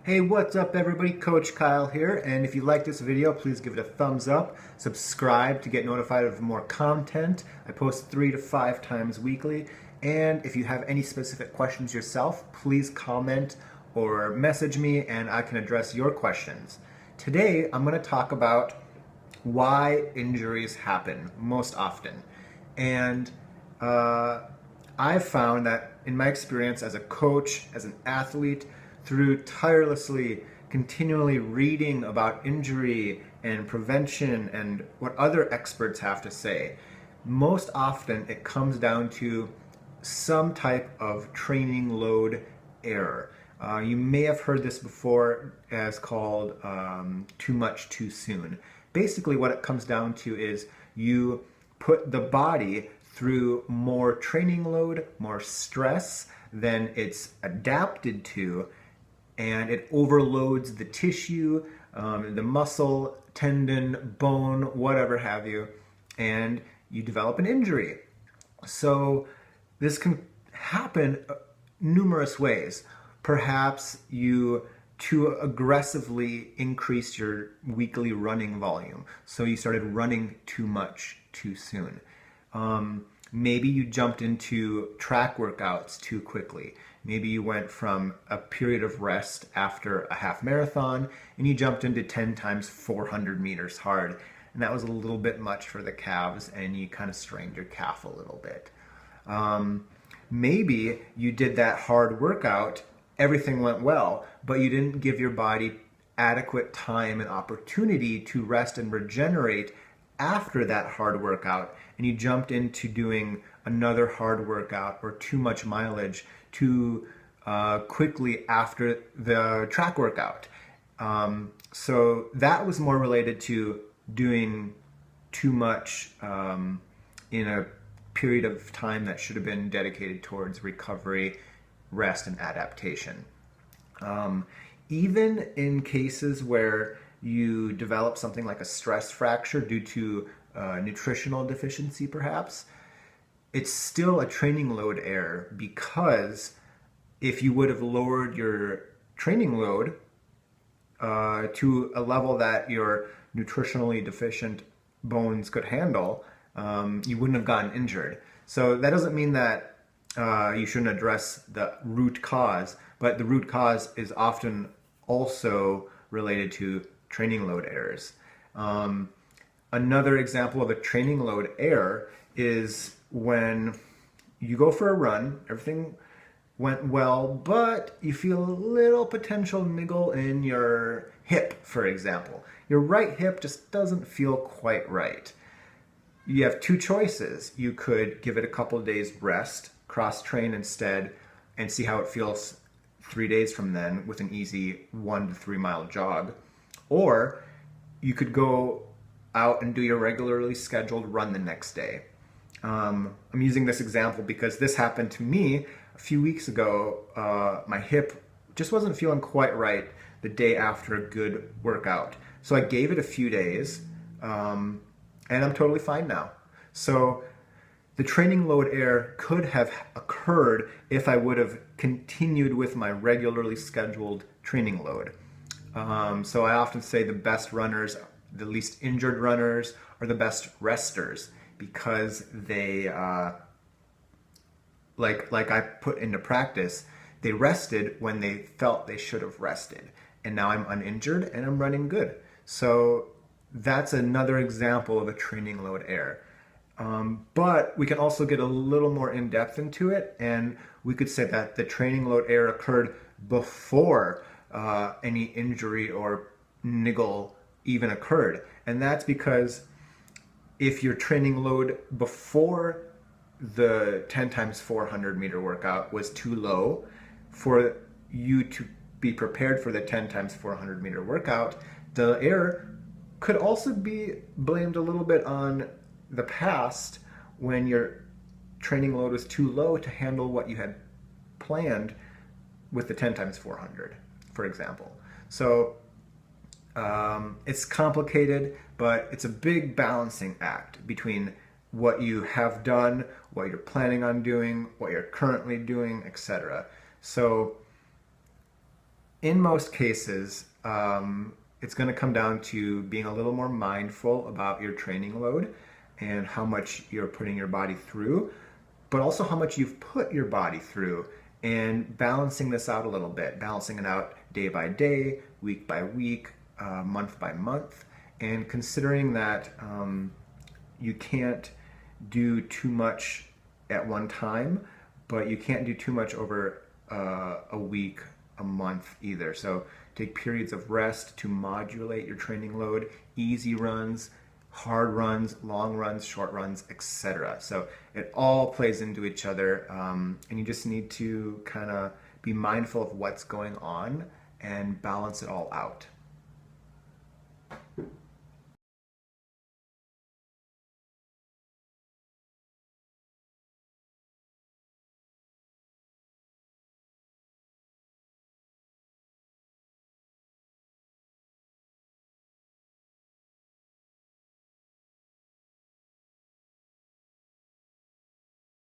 Hey, what's up everybody? Coach Kyle here, and if you like this video, please give it a thumbs up, subscribe to get notified of more content. I post 3 to 5 times weekly, and if you have any specific questions yourself, please comment or message me and I can address your questions. Today, I'm going to talk about why injuries happen most often. And I've found that in my experience as a coach, as an athlete, through tirelessly, continually reading about injury and prevention and what other experts have to say, most often it comes down to some type of training load error. You may have heard this before as called too much too soon. Basically what it comes down to is you put the body through more training load, more stress than it's adapted to, and it overloads the tissue, the muscle, tendon, bone, whatever have you, and you develop an injury. So this can happen numerous ways. Perhaps you too aggressively increased your weekly running volume, so you started running too much too soon. Maybe you jumped into track workouts too quickly. Maybe you went from a period of rest after a half marathon and you jumped into 10 times 400 meters hard. And that was a little bit much for the calves and you kind of strained your calf a little bit. Maybe you did that hard workout, everything went well, but you didn't give your body adequate time and opportunity to rest and regenerate after that hard workout, and you jumped into doing another hard workout or too much mileage too quickly after the track workout. So that was more related to doing too much in a period of time that should have been dedicated towards recovery, rest, and adaptation. Even in cases where you develop something like a stress fracture due to nutritional deficiency perhaps, it's still a training load error, because if you would have lowered your training load to a level that your nutritionally deficient bones could handle, you wouldn't have gotten injured. So that doesn't mean that you shouldn't address the root cause, but the root cause is often also related to training load errors. Another example of a training load error is when you go for a run, everything went well, but you feel a little potential niggle in your hip, for example. Your right hip just doesn't feel quite right. You have two choices. You could give it a couple of days rest, cross-train instead, and see how it feels 3 days from then with an easy 1 to 3 mile jog. Or you could go out and do your regularly scheduled run the next day. I'm using this example because this happened to me a few weeks ago. My hip just wasn't feeling quite right the day after a good workout. So I gave it a few days, and I'm totally fine now. So the training load error could have occurred if I would have continued with my regularly scheduled training load. So I often say the best runners, the least injured runners, are the best resters, because they, like I put into practice, they rested when they felt they should have rested. And now I'm uninjured and I'm running good. So that's another example of a training load error. But we can also get a little more in-depth into it, and we could say that the training load error occurred before any injury or niggle even occurred. And that's because if your training load before the 10 times 400 meter workout was too low for you to be prepared for the 10 times 400 meter workout, the error could also be blamed a little bit on the past when your training load was too low to handle what you had planned with the 10 times 400, for example. So it's complicated, but it's a big balancing act between what you have done, what you're planning on doing, what you're currently doing, etc. So in most cases, it's going to come down to being a little more mindful about your training load and how much you're putting your body through, but also how much you've put your body through, and balancing this out a little bit, balancing it out day by day, week by week, month by month, and considering that you can't do too much at one time, but you can't do too much over a week, a month either. So take periods of rest to modulate your training load, easy runs, hard runs, long runs, short runs, etc. So it all plays into each other, and you just need to kind of be mindful of what's going on and balance it all out.